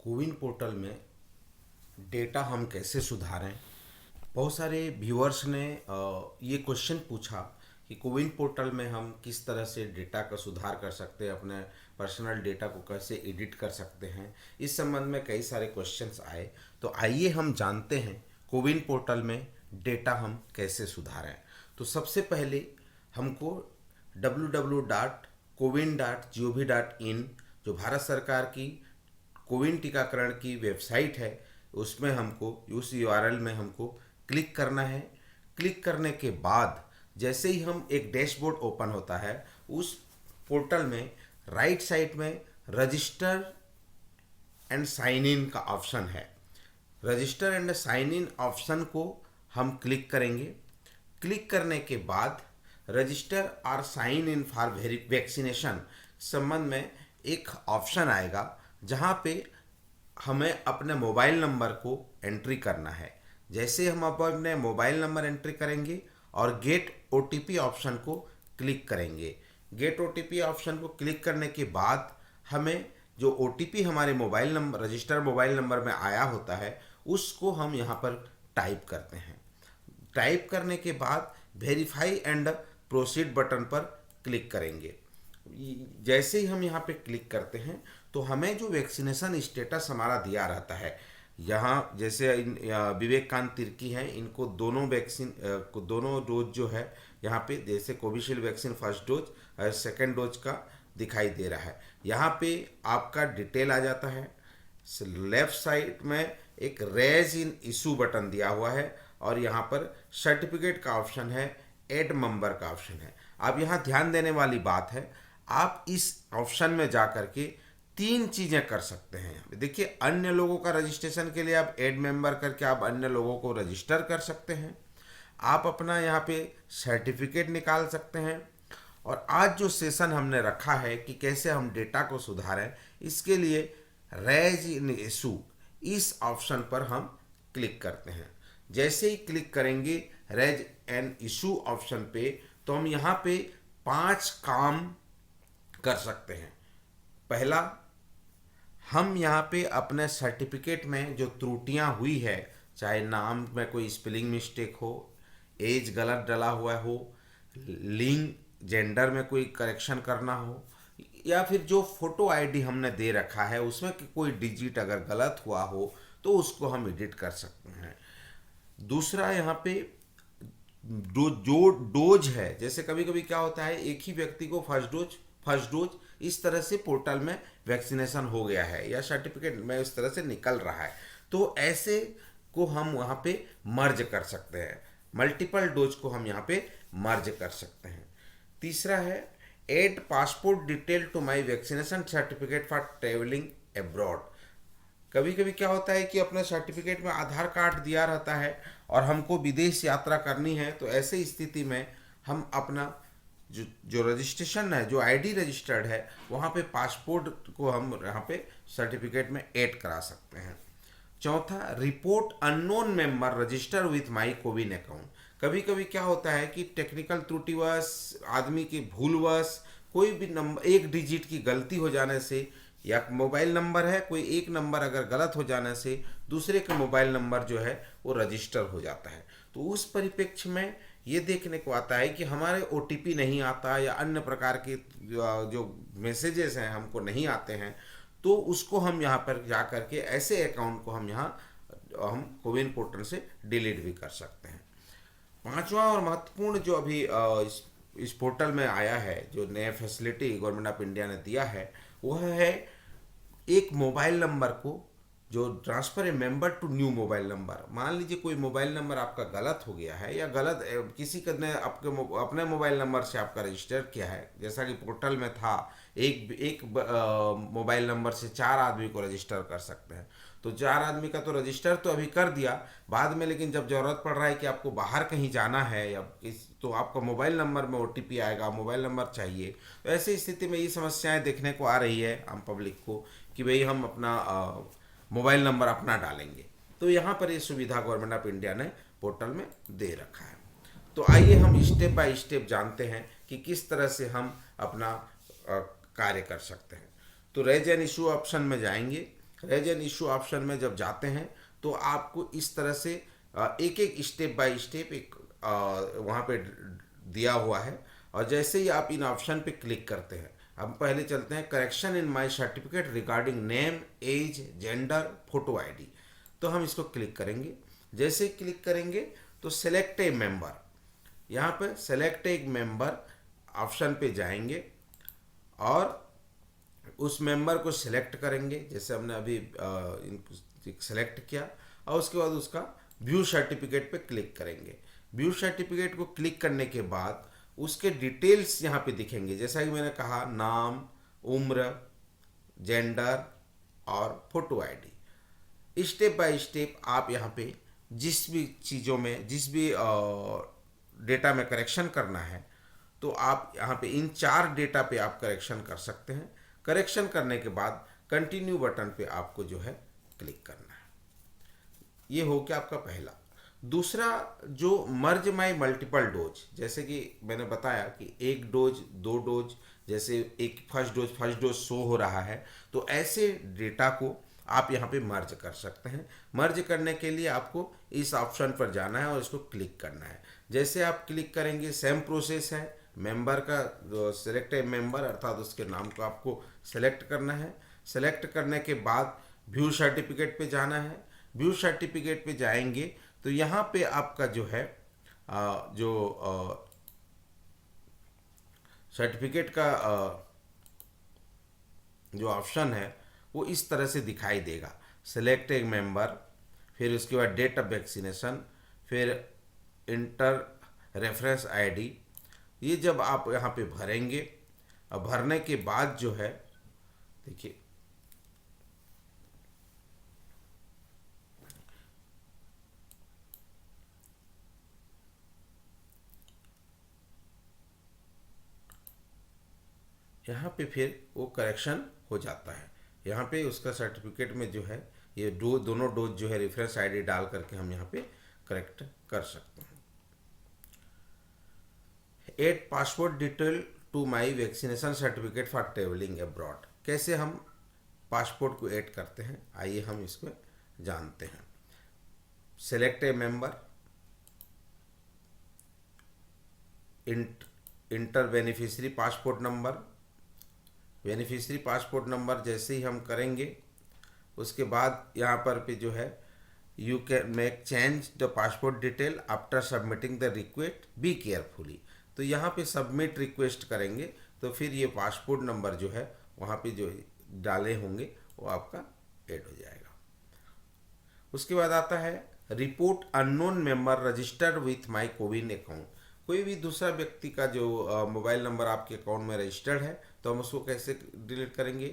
CoWIN portal में data हम कैसे सुधारें। बहुत सारे व्यूअर्स ने ये क्वेश्चन पूछा कि कोविन पोर्टल में हम किस तरह से डेटा का सुधार कर सकते हैं, अपने पर्सनल डेटा को कैसे एडिट कर सकते हैं। इस संबंध में कई सारे क्वेश्चंस आए, तो आइए हम जानते हैं कोविन पोर्टल में डेटा हम कैसे सुधारें। तो सबसे पहले हमको www.cowin.gov.in जो भारत सरकार की कोविन टीकाकरण की वेबसाइट है, उसमें हमको उस यूआरएल में हमको क्लिक करना है। क्लिक करने के बाद जैसे ही हम एक डैशबोर्ड ओपन होता है, उस पोर्टल में राइट साइड में रजिस्टर एंड साइन इन का ऑप्शन है। Register and sign in option को हम क्लिक करेंगे। क्लिक करने के बाद रजिस्टर और साइन इन फॉर वैक्सीनेशन संबंध में एक ऑप्शन आएगा, जहाँ पे हमें अपने मोबाइल नंबर को एंट्री करना है। जैसे हम अपने मोबाइल नंबर एंट्री करेंगे और गेट ओटीपी ऑप्शन को क्लिक करेंगे। गेट ओटीपी ऑप्शन को क्लिक करने के बाद हमें जो ओटीपी हमारे mobile number register mobile number में आया होता है, उसको हम यहाँ पर टाइप करते हैं। टाइप करने के बाद वेरीफाई एंड प्रोसीड बटन पर क्लिक करेंगे। जैसे ही हम यहाँ पे क्लिक करते हैं तो हमें जो वैक्सीनेशन स्टेटस हमारा दिया रहता है, यहाँ जैसे विवेकानंद तिर्की हैं, इनको दोनों वैक्सीन को दोनों डोज जो है यहाँ पे, जैसे कोविशील्ड वैक्सीन फर्स्ट डोज और सेकेंड डोज का दिखाई दे रहा है। यहाँ पे आपका डिटेल आ जाता है। लेफ्ट साइड में एक रेज इन इशू बटन दिया हुआ है और यहाँ पर सर्टिफिकेट का ऑप्शन है, एड मेंबर का ऑप्शन है। अब यहाँ ध्यान देने वाली बात है, आप इस ऑप्शन में जा करके तीन चीज़ें कर सकते हैं। देखिए, अन्य लोगों का रजिस्ट्रेशन के लिए आप ऐड मेंबर करके आप अन्य लोगों को रजिस्टर कर सकते हैं। आप अपना यहाँ पे सर्टिफिकेट निकाल सकते हैं। और आज जो सेशन हमने रखा है कि कैसे हम डेटा को सुधारें, इसके लिए रेज इन इशू इस ऑप्शन पर हम क्लिक करते हैं। जैसे ही क्लिक करेंगे रेज एन इशू ऑप्शन पे, तो हम यहाँ पे 5 काम कर सकते हैं। पहला, हम यहाँ पे अपने सर्टिफिकेट में जो त्रुटियाँ हुई है, चाहे नाम में कोई स्पेलिंग मिस्टेक हो, एज गलत डला हुआ हो, लिंग जेंडर में कोई करेक्शन करना हो, या फिर जो फोटो आईडी हमने दे रखा है उसमें कोई डिजिट अगर गलत हुआ हो, तो उसको हम एडिट कर सकते हैं। दूसरा, यहाँ पे जो डोज है, जैसे कभी कभी क्या होता है, एक ही व्यक्ति को फर्स्ट डोज इस तरह से पोर्टल में वैक्सीनेशन हो गया है या सर्टिफिकेट में इस तरह से निकल रहा है, तो ऐसे को हम वहाँ पे मर्ज कर सकते हैं। मल्टीपल डोज को हम यहाँ पे मर्ज कर सकते हैं। तीसरा है, add passport detail to my vaccination certificate for travelling abroad. कभी कभी क्या होता है कि अपने सर्टिफिकेट में आधार कार्ड दिया रहता है और हमको विदेश यात्रा करनी है, तो ऐसे स्थिति में हम अपना जो रजिस्ट्रेशन है, जो आईडी रजिस्टर्ड है, वहाँ पे पासपोर्ट को हम यहाँ पे सर्टिफिकेट में ऐड करा सकते हैं। चौथा, report unknown member register with my CoWIN account. कभी कभी क्या होता है कि टेक्निकल त्रुटिवश, आदमी की भूलवश, कोई भी नंबर एक डिजिट की गलती हो जाने से, या मोबाइल नंबर है, कोई एक नंबर अगर गलत हो जाने से दूसरे का मोबाइल नंबर जो है वो रजिस्टर हो जाता है। तो उस परिप्रेक्ष्य में ये देखने को आता है कि हमारे ओटीपी नहीं आता या अन्य प्रकार के जो मैसेजेस हैं हमको नहीं आते हैं, तो उसको हम यहाँ पर जा कर के ऐसे अकाउंट को हम कोविन पोर्टल से डिलीट भी कर सकते हैं। पांचवा और महत्वपूर्ण जो अभी इस पोर्टल में आया है, जो नया फैसिलिटी गवर्नमेंट ऑफ इंडिया ने दिया है, वह है एक मोबाइल नंबर को जो transfer a member to new mobile number. मान लीजिए कोई मोबाइल नंबर आपका गलत हो गया है, या गलत किसी ने अपने मोबाइल नंबर से आपका रजिस्टर किया है, जैसा कि पोर्टल में था, एक मोबाइल नंबर से 4 आदमी को रजिस्टर कर सकते हैं। तो 4 आदमी का तो रजिस्टर तो अभी कर दिया, बाद में लेकिन जब ज़रूरत पड़ रहा है कि आपको बाहर कहीं जाना है या तो आपका मोबाइल नंबर में ओटीपी आएगा, मोबाइल नंबर चाहिए। तो ऐसी स्थिति में ये समस्याएं देखने को आ रही है आम पब्लिक को कि भाई हम अपना मोबाइल नंबर अपना डालेंगे। तो यहाँ पर ये सुविधा गवर्नमेंट ऑफ इंडिया ने पोर्टल में दे रखा है। तो आइए हम स्टेप बाय स्टेप जानते हैं कि किस तरह से हम अपना कार्य कर सकते हैं। तो रेज एन इशू ऑप्शन में जाएंगे। रेज एन इशू ऑप्शन में जब जाते हैं तो आपको इस तरह से एक एक स्टेप बाय स्टेप एक वहाँ पे दिया हुआ है। और जैसे ही आप इन ऑप्शन पे क्लिक करते हैं, हम पहले चलते हैं correction in my certificate regarding name, age, gender, photo ID. तो हम इसको क्लिक करेंगे। जैसे ही क्लिक करेंगे तो सेलेक्ट ए मेंबर, यहाँ पे सेलेक्ट ए मेंबर ऑप्शन पे जाएंगे और उस मेंबर को सिलेक्ट करेंगे, जैसे हमने अभी सेलेक्ट किया। और उसके बाद उसका व्यू सर्टिफिकेट पे क्लिक करेंगे। व्यू सर्टिफिकेट को क्लिक करने के बाद उसके डिटेल्स यहाँ पे दिखेंगे, जैसा कि मैंने कहा, नाम, उम्र, जेंडर और photo ID. Step by step आप यहाँ पे जिस भी चीज़ों में, जिस भी डेटा में करेक्शन करना है, तो आप यहाँ पे इन 4 डेटा पे आप करेक्शन कर सकते हैं। करेक्शन करने के बाद कंटिन्यू बटन पे आपको जो है क्लिक करना है। ये हो गया आपका पहला। दूसरा, जो मर्ज माई मल्टीपल डोज, जैसे कि मैंने बताया कि 1 डोज, 2 डोज, जैसे एक फर्स्ट डोज शो हो रहा है, तो ऐसे डेटा को आप यहाँ पे मर्ज कर सकते हैं। मर्ज करने के लिए आपको इस ऑप्शन पर जाना है और इसको क्लिक करना है। जैसे आप क्लिक करेंगे, सेम प्रोसेस है। मेंबर का सिलेक्ट ए मेंबर, अर्थात उसके नाम को आपको सेलेक्ट करना है। सेलेक्ट करने के बाद व्यू सर्टिफिकेट पे जाना है। व्यू सर्टिफिकेट पे जाएंगे तो यहाँ पे आपका जो है जो सर्टिफिकेट का जो ऑप्शन है वो इस तरह से दिखाई देगा। सेलेक्ट ए मेंबर, फिर उसके बाद डेट ऑफ वैक्सीनेशन, फिर इंटर रेफरेंस आईडी। ये जब आप यहाँ पे भरेंगे, अब भरने के बाद जो है, देखिए यहाँ पे फिर वो करेक्शन हो जाता है। यहाँ पे उसका सर्टिफिकेट में जो है ये दोनों डोज जो है रेफरेंस आईडी डाल करके हम यहाँ पे करेक्ट कर सकते हैं। Add passport detail to my vaccination certificate for travelling abroad. कैसे हम पासपोर्ट को ऐड करते हैं, आइए हम इसको जानते हैं। Select a member, inter beneficiary passport number. Beneficiary passport number जैसे ही हम करेंगे, उसके बाद यहाँ पर भी जो है you can make change the passport detail after submitting the request, be carefully. तो यहाँ पे सबमिट रिक्वेस्ट करेंगे तो फिर ये पासपोर्ट नंबर जो है वहाँ पे जो डाले होंगे वो आपका ऐड हो जाएगा। उसके बाद आता है report unknown member registered with my CoWIN account. कोई भी दूसरा व्यक्ति का जो मोबाइल नंबर आपके अकाउंट में रजिस्टर्ड है तो हम उसको कैसे डिलीट करेंगे।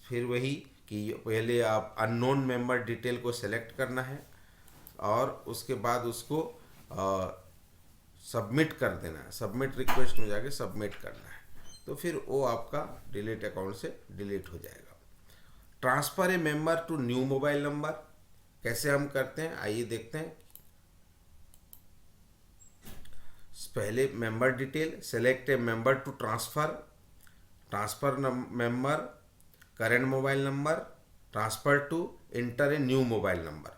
फिर वही कि पहले आप अननोन मेंबर डिटेल को सेलेक्ट करना है और उसके बाद उसको सबमिट कर देना है। सबमिट रिक्वेस्ट में जाके सबमिट करना है, तो फिर वो आपका डिलीट अकाउंट से डिलीट हो जाएगा। Transfer a member to new mobile number कैसे हम करते हैं, आइए देखते हैं। पहले member detail, select a member to transfer member, current mobile number, transfer to, enter a new mobile number.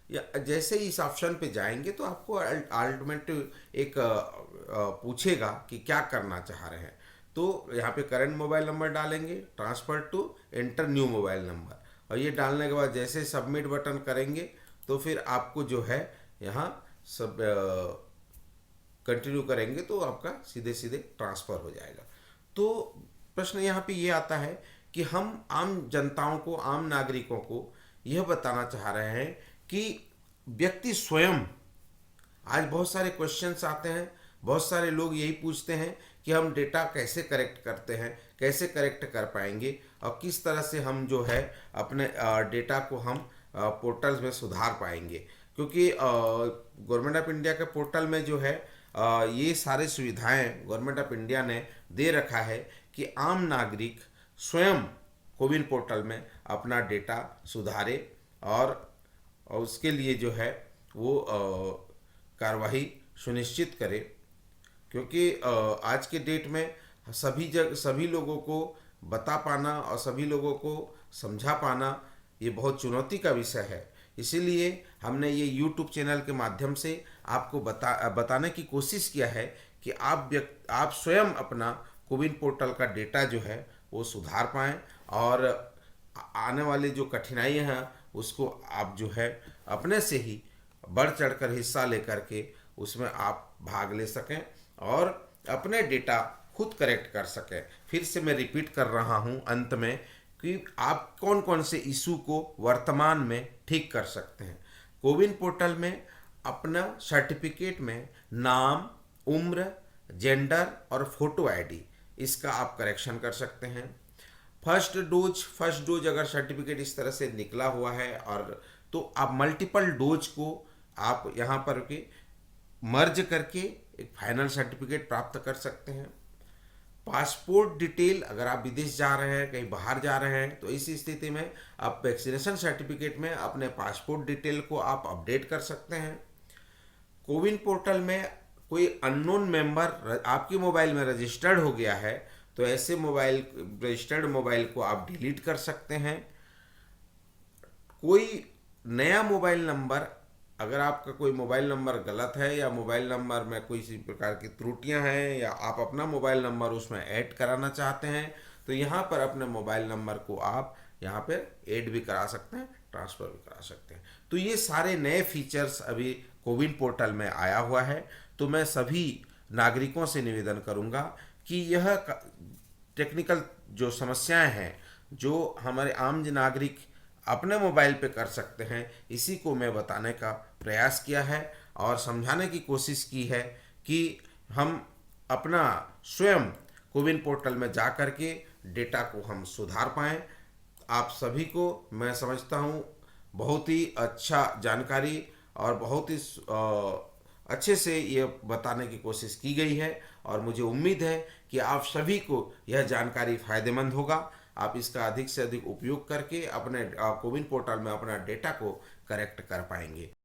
या जैसे ही इस ऑप्शन पे जाएंगे तो आपको अल्टीमेट एक पूछेगा कि क्या करना चाह रहे हैं। तो यहाँ पे करंट मोबाइल नंबर डालेंगे, transfer to, enter new mobile number, और ये डालने के बाद जैसे सबमिट बटन करेंगे तो फिर आपको जो है यहाँ सब कंटिन्यू करेंगे तो आपका सीधे सीधे ट्रांसफ़र हो जाएगा। तो प्रश्न यहाँ पे ये आता है कि हम आम जनताओं को, आम नागरिकों को यह बताना चाह रहे हैं कि व्यक्ति स्वयं, आज बहुत सारे क्वेश्चंस आते हैं, बहुत सारे लोग यही पूछते हैं कि हम डेटा कैसे करेक्ट करते हैं, कैसे करेक्ट कर पाएंगे और किस तरह से हम जो है अपने डेटा को हम पोर्टल्स में सुधार पाएंगे। क्योंकि गवर्नमेंट ऑफ इंडिया के पोर्टल में जो है ये सारी सुविधाएं गवर्नमेंट ऑफ इंडिया ने दे रखा है कि आम नागरिक स्वयं कोविन पोर्टल में अपना डेटा सुधारे और उसके लिए जो है वो कार्रवाई सुनिश्चित करे। क्योंकि आज के डेट में सभी लोगों को बता पाना और सभी लोगों को समझा पाना ये बहुत चुनौती का विषय है। इसीलिए हमने ये यूट्यूब चैनल के माध्यम से आपको बताने की कोशिश किया है कि आप स्वयं अपना कोविन पोर्टल का डेटा जो है वो सुधार पाएँ, और आने वाली जो कठिनाइयाँ हैं उसको आप जो है अपने से ही बढ़ चढ़कर हिस्सा लेकर के उसमें आप भाग ले सकें और अपने डेटा खुद करेक्ट कर सकें। फिर से मैं रिपीट कर रहा हूं अंत में कि आप कौन कौन से इशू को वर्तमान में ठीक कर सकते हैं। कोविन पोर्टल में अपना सर्टिफिकेट में नाम, उम्र, जेंडर और फोटो आईडी, इसका आप करेक्शन कर सकते हैं। फर्स्ट डोज अगर सर्टिफिकेट इस तरह से निकला हुआ है और तो आप मल्टीपल डोज को आप यहाँ पर के मर्ज करके एक फाइनल सर्टिफिकेट प्राप्त कर सकते हैं। पासपोर्ट डिटेल, अगर आप विदेश जा रहे हैं, कहीं बाहर जा रहे हैं, तो इस स्थिति में आप वैक्सीनेशन सर्टिफिकेट में अपने पासपोर्ट डिटेल को आप अपडेट कर सकते हैं। कोविन पोर्टल में कोई अननोन मेंबर आपके मोबाइल में रजिस्टर्ड हो गया है तो ऐसे रजिस्टर्ड मोबाइल को आप डिलीट कर सकते हैं। कोई नया मोबाइल नंबर, अगर आपका कोई मोबाइल नंबर गलत है या मोबाइल नंबर में कोई सी प्रकार की त्रुटियां हैं या आप अपना मोबाइल नंबर उसमें ऐड कराना चाहते हैं, तो यहाँ पर अपने मोबाइल नंबर को आप यहाँ पर ऐड भी करा सकते हैं, ट्रांसफ़र भी करा सकते हैं। तो ये सारे नए फीचर्स अभी कोविन पोर्टल में आया हुआ है। तो मैं सभी नागरिकों से निवेदन करूँगा कि यह टेक्निकल जो समस्याएं हैं जो हमारे आम नागरिक अपने मोबाइल पे कर सकते हैं, इसी को मैं बताने का प्रयास किया है और समझाने की कोशिश की है कि हम अपना स्वयं कोविन पोर्टल में जा कर के डेटा को हम सुधार पाएँ। आप सभी को मैं समझता हूँ बहुत ही अच्छा जानकारी और बहुत ही अच्छे से ये बताने की कोशिश की गई है, और मुझे उम्मीद है कि आप सभी को यह जानकारी फ़ायदेमंद होगा। आप इसका अधिक से अधिक उपयोग करके अपने कोविन पोर्टल में अपना डेटा को करेक्ट कर पाएंगे।